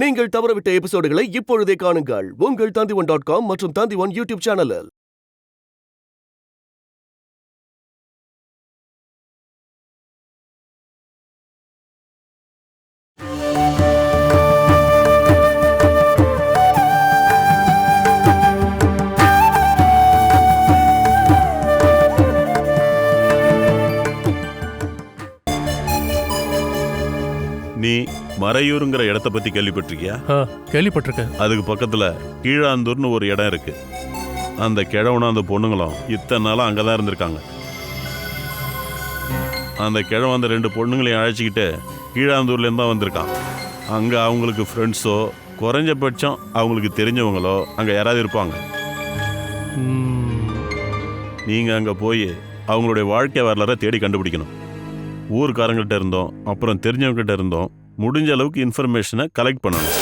நீங்கள் தவறவிட்ட எபிசோடுகளை இப்பொழுதே காணுங்கள் உங்கள் Tandivan.com மற்றும் Tandivan யூடியூப் சேனலில். நீ மறையூருங்கிற இடத்த பத்தி கேள்விப்பட்டிருக்கியா? கேள்விப்பட்டிருக்கேன். அதுக்கு பக்கத்துல கீழாந்தூர்னு ஒரு இடம் இருக்கு. அந்த கிழவனும் அந்த பொண்ணுங்களும் இத்தனை நாளா அங்கதான் இருந்திருக்காங்க. அந்த கிழவன் அந்த 2 பொண்ணுங்களையும் அழைச்சிக்கிட்டு கீழாந்தூர்ல இருந்தா வந்திருக்கான். அங்க அவங்களுக்கு ஃப்ரெண்ட்ஸோ குறைஞ்சபட்சம் அவங்களுக்கு தெரிஞ்சவங்களோ அங்க யாராவது இருப்பாங்க. நீங்க அங்க போய் அவங்களுடைய வாழ்க்கை வரலாறை தேடி கண்டுபிடிக்கணும். ஊர்க்காரங்கிட்ட இருந்தோம், அப்புறம் தெரிஞ்சவங்ககிட்ட இருந்தோம், முடிஞ்ச அளவுக்கு இன்ஃபர்மேஷனை கலெக்ட் பண்ணணும்.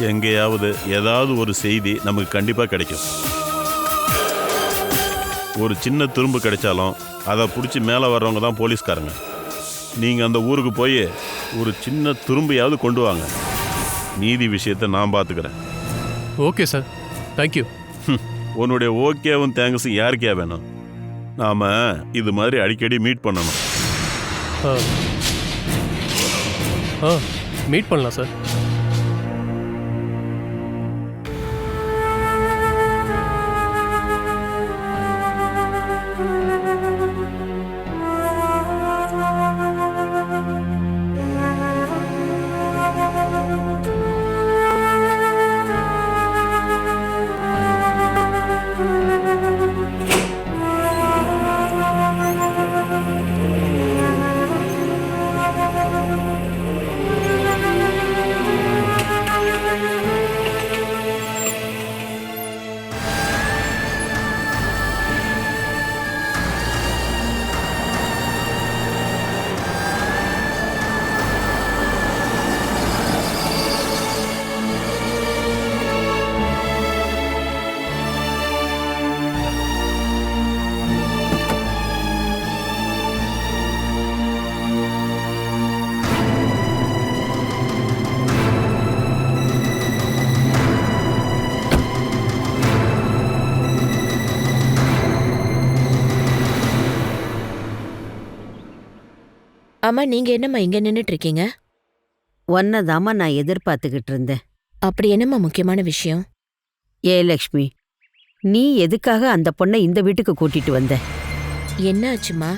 எங்கேயாவது ஏதாவது ஒரு செய்தி நமக்கு கண்டிப்பாக கிடைக்கும். ஒரு சின்ன துரும்பு கிடைச்சாலும் அதை பிடிச்சி மேலே வர்றவங்க தான் போலீஸ்காரங்க. நீங்கள் அந்த ஊருக்கு போய் ஒரு சின்ன துரும்பையாவது கொண்டு வாங்க. நீதி விஷயத்தை நான் பார்த்துக்கிறேன். Okay sir, thank you. உன்னுடைய ஓகேவும் தேங்க்ஸும் யாருக்கே வேணும்? நாம் இது மாதிரி அடிக்கடி மீட் பண்ணணும். மீட் பண்ணலாம் சார். அம்மா, நீங்க என்னம்மா இங்க நின்னுட்டு இருக்கீங்க? ஒன்னதாம்மா நான் எதிர்பார்த்துக்கிட்டு இருந்தேன். அப்படி என்னம்மா முக்கியமான விஷயம்? ஏ லக்ஷ்மி, நீ எதுக்காக அந்த பொண்ணை இந்த வீட்டுக்கு கூட்டிட்டு வந்த? என்ன ஆச்சுமா?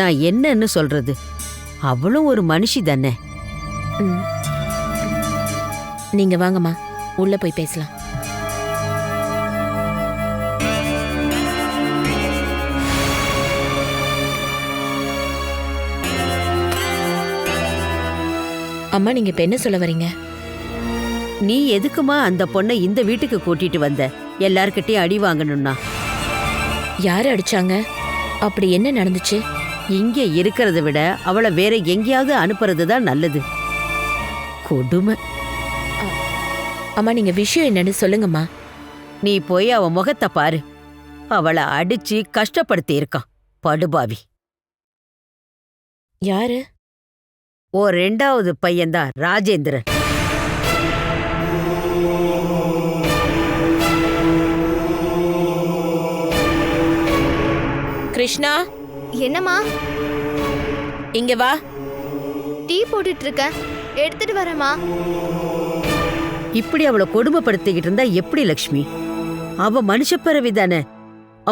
நான் என்னன்னு சொல்றது? அவளும் ஒரு மனுஷி தானே. நீங்க வாங்கம்மா, உள்ள போய் பேசலாம். அம்மா, நீங்க இப்ப என்ன சொல்ல வரீங்க? நீ எதுக்குமா அந்த பொண்ணை இந்த வீட்டுக்கு கூட்டிட்டு வந்த? எல்லார்கிட்டயும் அடி வாங்கணும்னா? யாரு அடிச்சாங்க? அப்படி என்ன நடந்துச்சு? இங்க இருக்கிறத விட அவளை வேற எங்கேயாவது அனுப்புறதுதான் நல்லது. கொடுமை. அம்மா, நீங்க விஷயம் என்னன்னு சொல்லுங்கம்மா. நீ போய் அவ முகத்தை பாரு. அவளை அடிச்சு கஷ்டப்படுத்தி இருக்கான் படுபாவி. யாரு? 2வது பையன்தான் ராஜேந்திரன். கிருஷ்ணா, என்னம்மா? இங்க வா. டீ போட்டுட்டு இருக்க, எடுத்துட்டு வரேம்மா. இப்படி அவளை கொடுமைப்படுத்திக்கிட்டு இருந்தா எப்படி லக்ஷ்மி? அவ மனுஷப்பிறவி தானே,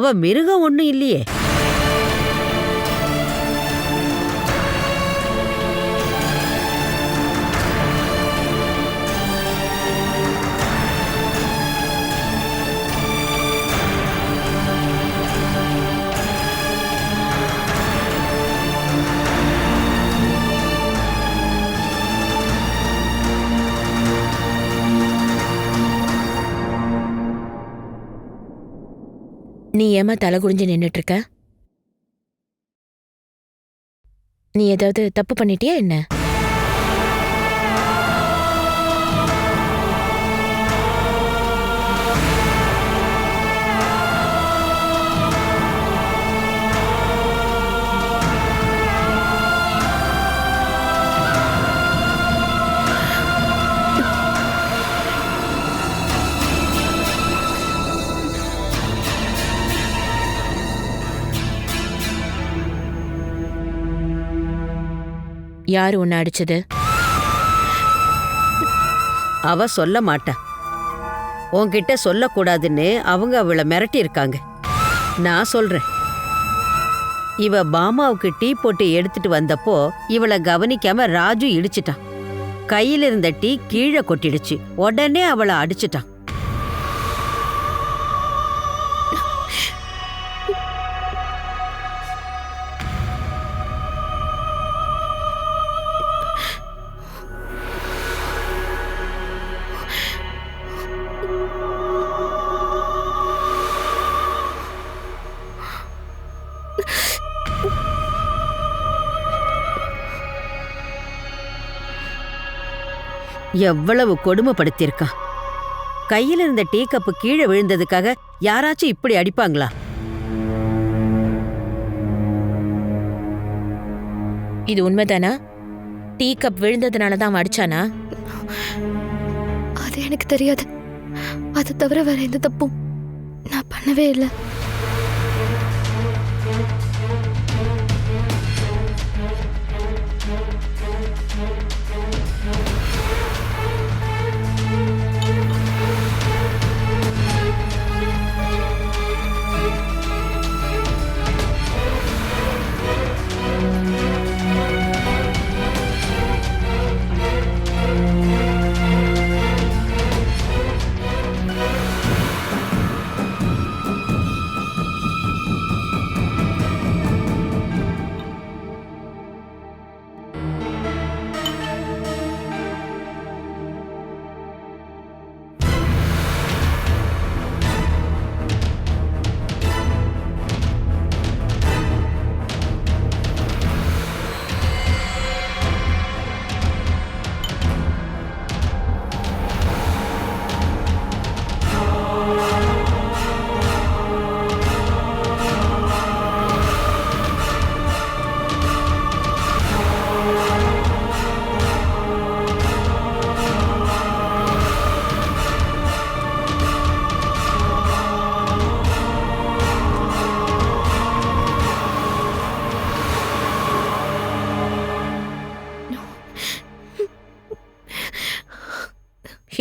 அவ மிருகம் ஒண்ணும் இல்லையே. நீ ஏமா தலை குடிஞ்சு நின்னுட்டு இருக்க? நீ ஏதாவது தப்பு பண்ணிட்டியா என்ன? யார் உன்னை அடிச்சது? அவ சொல்ல மாட்டா. உன்கிட்ட சொல்லக்கூடாதுன்னு அவங்க அவளை மிரட்டி இருக்காங்க. நான் சொல்றேன். இவ பாமாவுக்கு டீ போட்டு எடுத்துட்டு வந்தப்போ இவளை கவனிக்காம ராஜு இடிச்சிட்டான். கையில இருந்த டீ கீழே கொட்டிடுச்சு. உடனே அவளை அடிச்சிட்டான். எவ்வளவு கொடுமைப்படுத்தியிருக்கான். கையில இருந்த டீ கப்பு கீழே விழுந்ததுக்காக யாராச்சும் இப்படி அடிப்பாங்களா? இது உண்மைதானா? டீ கப் விழுந்ததுனால தான் அவன் அடிச்சானா? அது எனக்கு தெரியாது. அது தவிர வேற எந்த தப்பும் நான் பண்ணவே இல்லை.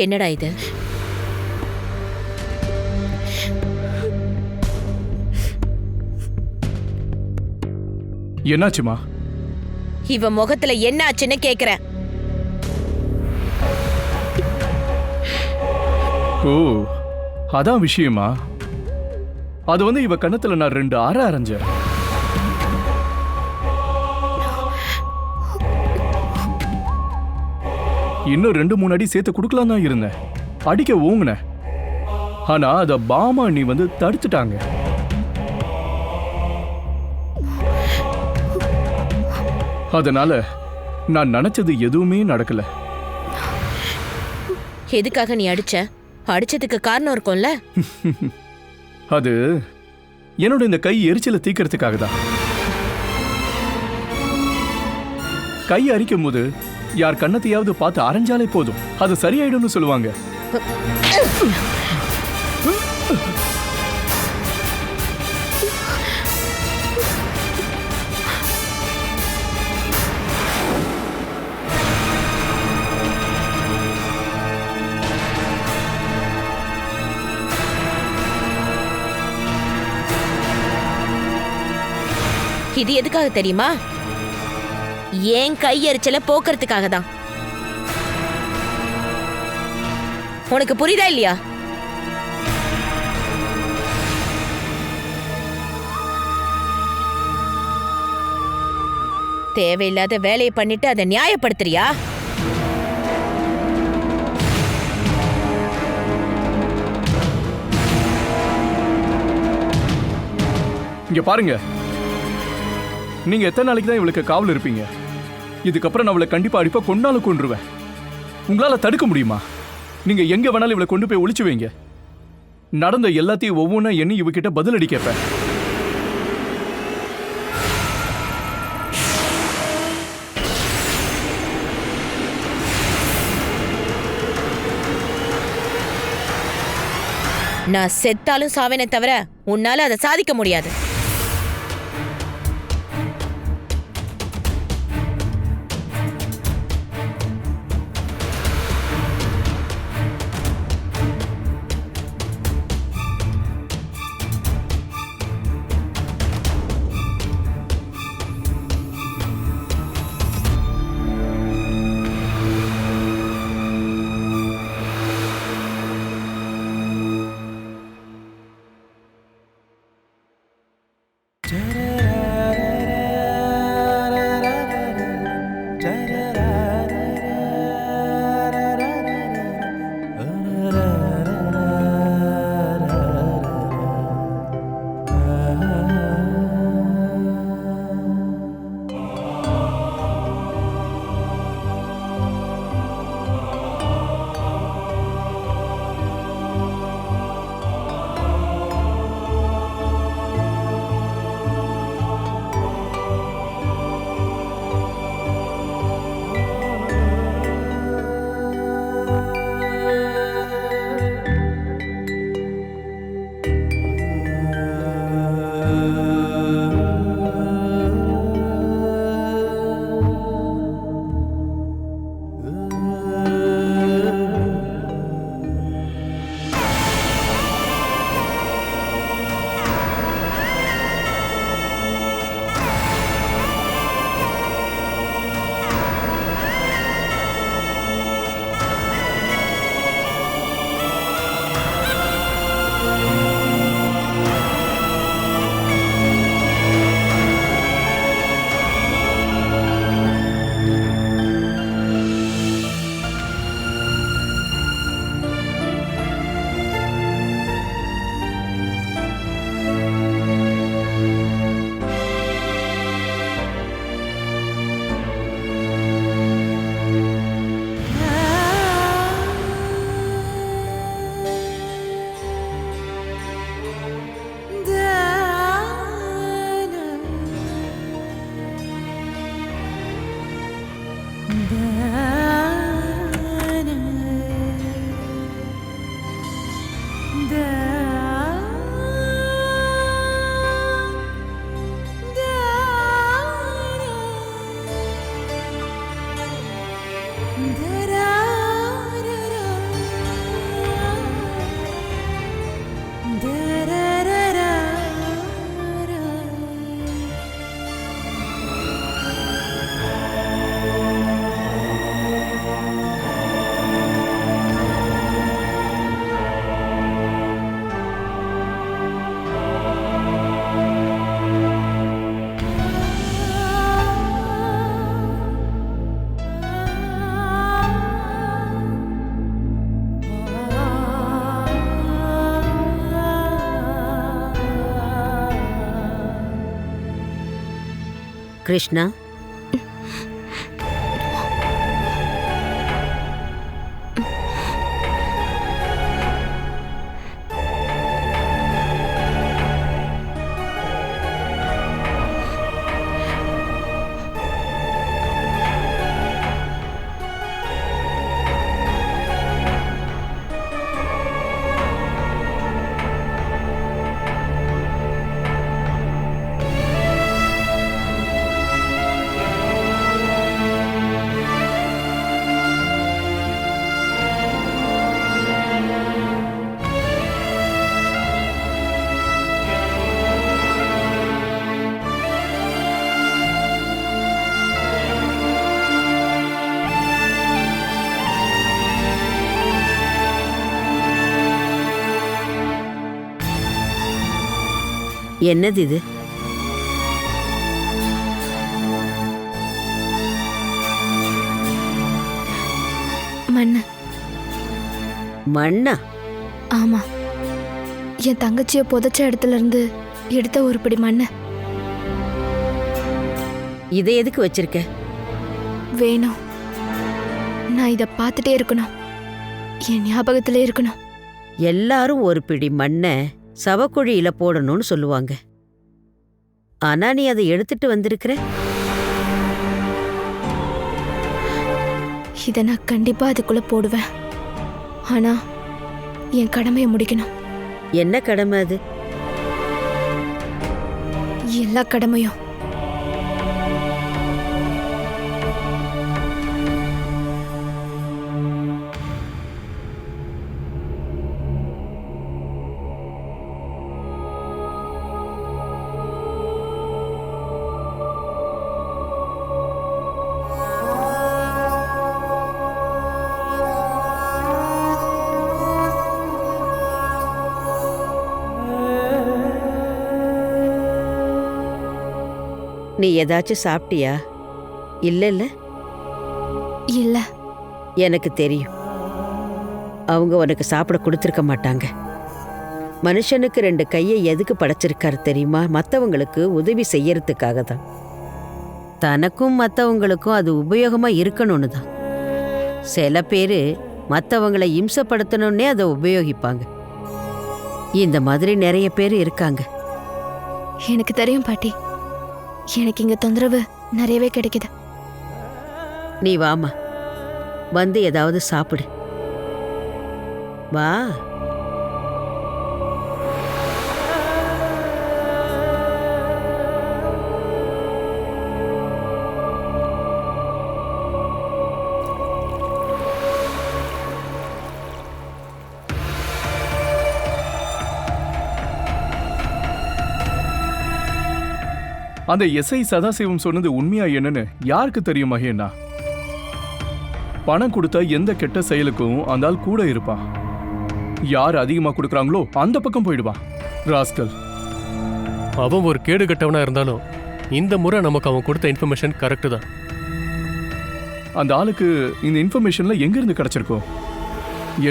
என்னடா இது? என்னாச்சுமா? இவ முகத்துல என்ன ஆச்சுன்னு கேக்குறேன். ஓ, அதான் விஷயமா? அது இவ கண்ணத்துல நான் 2 அரை அரைஞ்சேன். இன்னும் 2-3 அடி சேர்த்து கொடுக்கலாம் தான் இருந்தேன். அடிக்க ஓங்குனேன். ஆனா அத பாமா நீ தடுத்துட்டாங்க. அதனால நான் நினைச்சது எதுவுமே நடக்கல. எதுக்காக நீ அடிச்ச? அடிச்சதுக்கு காரணம் இருக்கும்ல? அது என்னோட இந்த கை எரிச்சலை தீக்கிறதுக்காக தான். கை அரிக்கும் போது யார் கண்ணத்தையாவது பார்த்து அரைஞ்சாலே போதும், அது சரியாயிடும்னு சொல்லுவாங்க. இது எதுக்காக தெரியுமா? ஏன் கை எரிச்சல போக்குறதுக்காக தான். உனக்கு புரியுதா இல்லையா? தேவையில்லாத வேலையை பண்ணிட்டு அதை நியாயப்படுத்துறியா? இங்க பாருங்க, நீங்க எத்தனை நாளைக்கு தான் இவளுக்கு காவல் இருப்பீங்க? இதுக்கப்புறம் நான் அவளை கண்டிப்பா அடிப்பா, கொண்டாலும் கொன்றுவேன். உங்களால தடுக்க முடியுமா? நீங்க எங்க வேணாலும் இவளை கொண்டு போய் ஒளிச்சு வைங்க. நடந்த எல்லாத்தையும் ஒவ்வொன்றா எண்ணி இவகிட்ட பதிலடி கேட்பேன். நான் செத்தாலும் சாவேனே தவிர உன்னால அதை சாதிக்க முடியாது. கிருஷ்ணா, என்னது இது? மண்ணு. மண்ணா? ஆமா, என் தங்கச்சியை புதைச்ச இடத்துல இருந்து எடுத்த ஒரு பிடி மண்ணு. இதை எதுக்கு வச்சிருக்க? வேணும், நான் இதை பார்த்துட்டே இருக்கணும், என் ஞாபகத்திலே இருக்கணும். எல்லாரும் ஒரு பிடி மண்ணை சவக்குழியில போடணும்னு சொல்லுவாங்க. ஆனா நீ அதை எடுத்துட்டு வந்திருக்கிற. இதை நான் கண்டிப்பா அதுக்குள்ள போடுவேன். ஆனா என் கடமையை முடிக்கணும். என்ன கடமை அது? எல்லா கடமையும். நீ ஏதாச்சும் சாப்பிட்டியா? இல்ல. இல்ல. எனக்கு தெரியும், அவங்க உனக்கு சாப்பிட கொடுத்துருக்க மாட்டாங்க. மனுஷனுக்கு 2 கையை எதுக்கு படைச்சிருக்காரு தெரியுமா? மற்றவங்களுக்கு உதவி செய்யறதுக்காக தான். தனக்கும் மற்றவங்களுக்கும் அது உபயோகமா இருக்கணும்னு தான். சில பேர் மற்றவங்களை இம்சப்படுத்தணும்னே அதை உபயோகிப்பாங்க. இந்த மாதிரி நிறைய பேர் இருக்காங்க. எனக்கு தெரியும் பாட்டி, எனக்கு இங்க தொந்தரவு நிறையவே கிடைக்குது. நீ வாமா, வந்து ஏதாவது சாப்பிடு. வா. அந்த எஸ்ஐ சதாசிவம் சொன்னது உண்மையா என்னன்னு யாருக்கு தெரியும் மகேண்ணா? பணம் கொடுத்தா எந்த கெட்ட செயலுக்கும் அந்த ஆள் கூட இருப்பான். யார் அதிகமா கொடுக்கறாங்களோ அந்த பக்கம் போயிடுவான். ராஸ்கல். அவன் ஒரு கேடு கட்டவனா இருந்தாலும் இந்த முறை நமக்கு அவன் கொடுத்த இன்ஃபர்மேஷன் கரெக்டு தான். அந்த ஆளுக்கு இந்த இன்ஃபர்மேஷன்ல எங்க இருந்து கிடைச்சிருக்கோம்?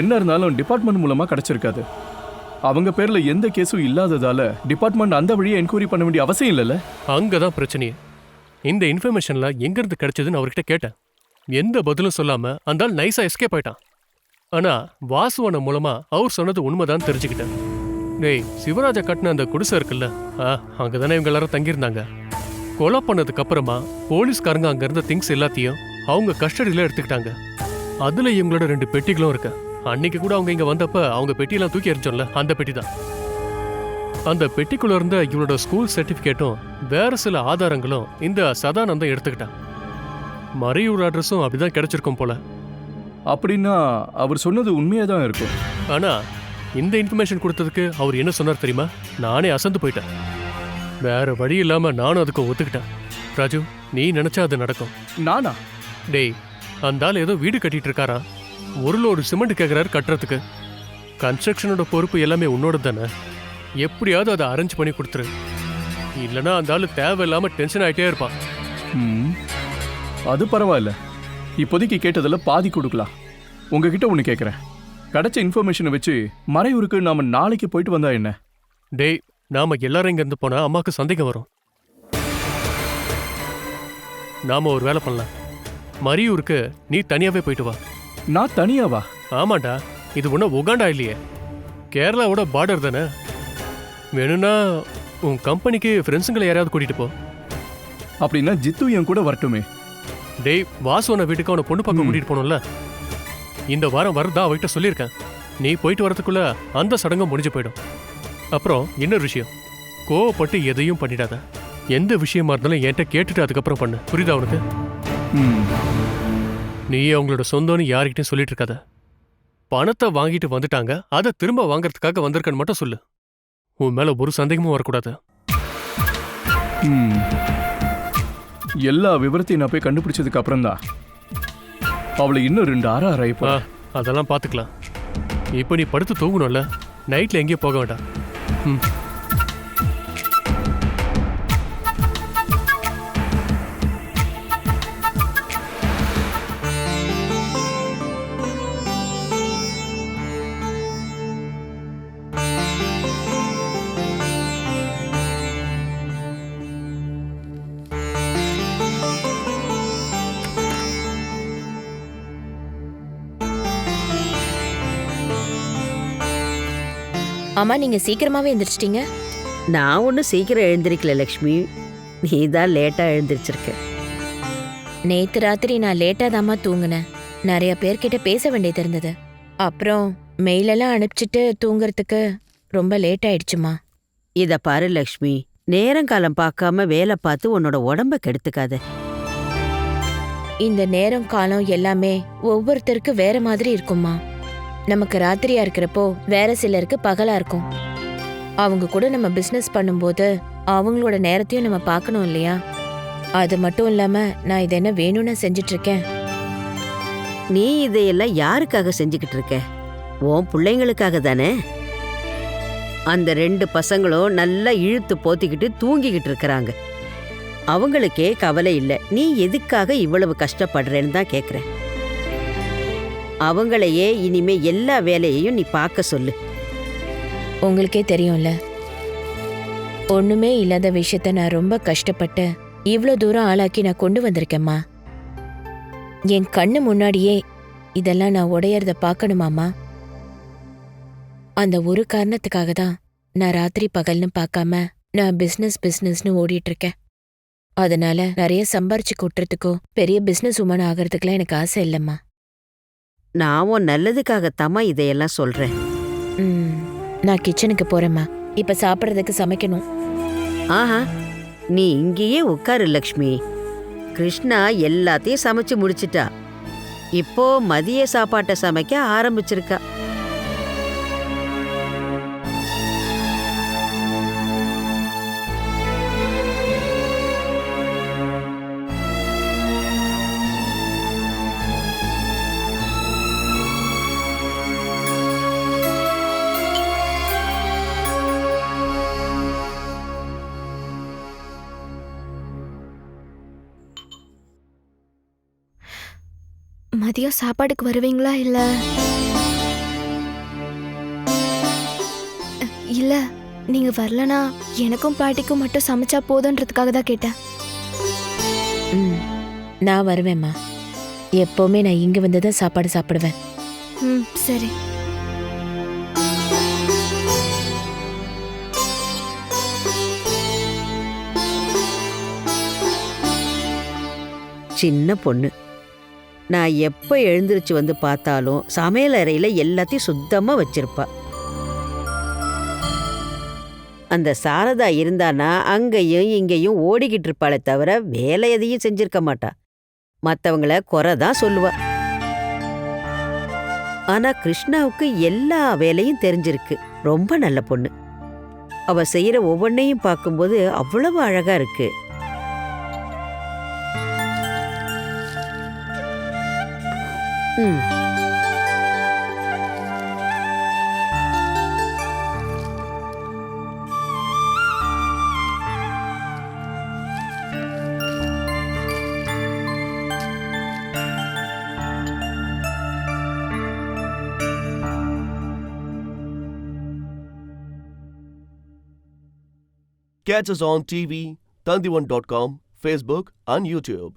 என்ன இருந்தாலும் டிபார்ட்மெண்ட் மூலமா கிடைச்சிருக்காது. அவங்க பேர்ல எந்த கேஸும் இல்லாததால டிபார்ட்மெண்ட் அந்த வழியை என்கொயரி பண்ண வேண்டிய அவசியம் இல்லைல்ல? அங்கதான் பிரச்சனையே. இந்த இன்ஃபர்மேஷன்ல எங்க இருந்து கிடைச்சதுன்னு அவர்கிட்ட கேட்டேன். எந்த பதிலும் சொல்லாம அந்த ஆள் நைஸா எஸ்கேப் ஆயிட்டான். ஆனா வாசுவன மூலமா அவர் சொன்னது உண்மைதான் தெரிஞ்சுக்கிட்டேன். டேய், சிவராஜா கட்டின அந்த குடிசை இருக்குல்ல, அங்கதானே இவங்க எல்லாரும் தங்கியிருந்தாங்க. கொலை பண்ணதுக்கு அப்புறமா போலீஸ்காரங்க அங்க இருந்த திங்ஸ் எல்லாத்தையும் அவங்க கஸ்டடியில எடுத்துக்கிட்டாங்க. அதுல இவங்களோட 2 பெட்டிகளும் இருக்கு. அன்னைக்கு கூட அவங்க இங்க வந்தப்ப அவங்க பெட்டியெல்லாம் தூக்கி எறிஞ்சோம்ல, அந்த பெட்டி தான். அந்த பெட்டிக்குள்ள இருந்த இவளோட ஸ்கூல் சர்டிபிகேட்டும் வேற சில ஆதாரங்களும் இந்த சதானந்தம் எடுத்துக்கிட்டான். மறையூர் அட்ரஸும் அப்படிதான் கிடைச்சிருக்கும் போல. அப்படின்னா அவர் சொன்னது உண்மையா தான் இருக்கும். ஆனா இந்த இன்ஃபர்மேஷன் கொடுத்ததுக்கு அவர் என்ன சொன்னார் தெரியுமா? நானே அசந்து போயிட்டேன். வேற வழி இல்லாம நானும் அதுக்கு ஒத்துக்கிட்டேன். ராஜு, நீ நினைச்சா அது நடக்கும். நானா? டேய், அந்த ஆள் ஏதோ வீடு கட்டிட்டு இருக்காரா? 1 லோடு சிமெண்ட் கேட்குறாரு கட்டுறதுக்கு. கன்ஸ்ட்ரக்ஷனோட பொறுப்பு எல்லாமே உன்னோட தானே. எப்படியாவது அதை அரேஞ்ச் பண்ணி கொடுத்துரு. இல்லைன்னா அந்த ஆள் தேவையில்லாம டென்ஷன் ஆகிட்டே இருப்பான். அது பரவாயில்ல. இப்போதைக்கு கேட்டதில் பாதி கொடுக்கலாம். உங்ககிட்ட ஒன்று கேட்குறேன். கிடைச்ச இன்ஃபர்மேஷனை வச்சு மறையூருக்கு நாம நாளைக்கு போயிட்டு வந்தா என்ன? டேய், நாம எல்லாரும் இங்கேருந்து போனால் அம்மாவுக்கு சந்தேகம் வரும். நாம ஒரு வேலை பண்ணலாம். மரியூருக்கு நீ தனியாவே போயிட்டு வா. நான் தனியாவா? ஆமாண்டா, இது ஒன்றும் உகாண்டா இல்லையே, கேரளாவோட பார்டர் தானே. வேணும்னா உன் கம்பெனிக்கு ஃப்ரெண்ட்ஸுங்களை யாராவது கூட்டிட்டு போ. அப்படின்னா ஜித்து என் கூட வரட்டுமே. டேய், வாசுவன வீட்டுக்கு அவனை பொண்ணு பார்க்க கூட்டிட்டு போகணும்ல. இந்த வாரம் வரதா அவகிட்ட சொல்லியிருக்கேன். நீ போயிட்டு வரதுக்குள்ள அந்த சடங்கும் முடிஞ்சு போயிடும். அப்புறம் இன்னொரு விஷயம், கோவப்பட்டு எதையும் பண்ணிடாத. எந்த விஷயமா இருந்தாலும் என்கிட்ட கேட்டுட்டு அதுக்கப்புறம் பண்ணு. புரியுதா உனக்கு? ம். நீ அவங்களோட சொந்தம்னு யாருக்கிட்டையும் சொல்லிட்டு இருக்காத. பணத்தை வாங்கிட்டு வந்துட்டாங்க, அதை திரும்ப வாங்கறதுக்காக வந்திருக்கன்னு மட்டும் சொல்லு. உன் மேல ஒரு சந்தேகமும் வரக்கூடாது. ம். எல்லா விவரத்தையும் நான் போய் கண்டுபிடிச்சதுக்கு அப்புறம் தான் அவளை இன்னும் 2 ஆறாயிரம் அதெல்லாம் பார்த்துக்கலாம். இப்போ நீ படுத்து தூங்கணும்ல, நைட்ல எங்கேயும் போக வேண்டாம். ம். அம்மா, நீங்க சீக்கிரமாவே எந்திரிச்சிட்டீங்க. நான் ஒன்றும் சீக்கிரம் எழுந்திருக்கல லக்ஷ்மி, நீ தான் லேட்டாக எழுந்திரிச்சிருக்க. நேத்து ராத்திரி நான் லேட்டா தாம்மா தூங்குனேன். நிறைய பேர்கிட்ட பேச வேண்டியது இருந்தது. அப்புறம் மெயிலெல்லாம் அனுப்பிச்சிட்டு தூங்குறதுக்கு ரொம்ப லேட் ஆயிடுச்சுமா. இத பாரு லக்ஷ்மி, நேரங்காலம் பார்க்காம வேலை பார்த்து உன்னோட உடம்ப கெடுத்துக்காத. இந்த நேரம் காலம் எல்லாமே ஒவ்வொருத்தருக்கு வேற மாதிரி இருக்குமா. நமக்கு ராத்திரியா இருக்கிறப்போ வேற சிலருக்கு பகலா இருக்கும். அவங்க கூட நம்ம பிசினஸ் பண்ணும்போது அவங்களோட நேரத்தையும் நம்ம பார்க்கணும் இல்லையா? அது மட்டும் இல்லாம நான் இது என்ன வேணும்னு செஞ்சுட்டு இருக்கேன். நீ இதையெல்லாம் யாருக்காக செஞ்சுக்கிட்டு இருக்க? உன் பிள்ளைங்களுக்காக தானே. அந்த 2 பசங்களும் நல்லா இழுத்து போத்திக்கிட்டு தூங்கிக்கிட்டு இருக்கிறாங்க. அவங்களுக்கே கவலை இல்லை, நீ எதுக்காக இவ்வளவு கஷ்டப்படுறேன்னு தான் கேட்குறேன். அவங்களையே இனிமே எல்லா வேலையையும் நீ பார்க்க சொல்லு. உங்களுக்கே தெரியும்ல, ஒண்ணுமே இல்லாத விஷயத்த நான் ரொம்ப கஷ்டப்பட்டு இவ்ளோ தூரம் ஆளாக்கி நான் கொண்டு வந்திருக்கேம்மா. என் கண்ணு முன்னாடியே இதெல்லாம் நான் உடையறத பார்க்கணுமாமா? அந்த ஒரு காரணத்துக்காக தான் நான் ராத்திரி பகல்னு பார்க்காம நான் பிசினஸ்னு ஓடிட்டு இருக்கேன். அதனால நிறைய சம்பாரிச்சு கொட்டுறதுக்கோ பெரிய பிசினஸ் உமன் ஆகிறதுக்குலாம் எனக்கு ஆசை இல்லைம்மா. நான் உன் நல்லதுக்காகத்தாம்மா இதையெல்லாம் சொல்றேன். நான் கிச்சனுக்கு போறேம்மா. இப்ப சாப்பிட்றதுக்கு சமைக்கணும். ஆஹா, நீ இங்கேயே உட்காரு லக்ஷ்மி. கிருஷ்ணா எல்லாத்தையும் சமைச்சு முடிச்சிட்டா. இப்போ மதிய சாப்பாட்டை சமைக்க ஆரம்பிச்சிருக்கா. மதியம் சாப்பாடுக்கு வருவீங்களா? இல்ல இல்ல நீங்க வரலனா எனக்கும் பாட்டிக்கும் மட்டும் சமைச்சா போதுன்றதுக்காக தான் கேட்டேன். நான் வருவேம்மா. எப்பவுமே நான் இங்க வந்துதான் சாப்பாடு சாப்பிடுவேன். சரி. சின்ன பொண்ணு, நான் எப்ப எழுந்திருச்சு வந்து பார்த்தாலும் சமையல் அறையில எல்லாத்தையும் சுத்தமா வச்சிருப்பா. அந்த சாரதா இருந்தானா அங்கேயும் இங்கேயும் ஓடிக்கிட்டு இருப்பாளே தவிர வேலை எதையும் செஞ்சிருக்க மாட்டா. மற்றவங்கள குறை தான் சொல்லுவா. ஆனா கிருஷ்ணாவுக்கு எல்லா வேலையும் தெரிஞ்சிருக்கு. ரொம்ப நல்ல பொண்ணு. அவ செய்யற ஒவ்வொன்னையும் பார்க்கும்போது அவ்வளவு அழகா இருக்கு. Catch us on TV, Tandivan.com, Facebook and YouTube.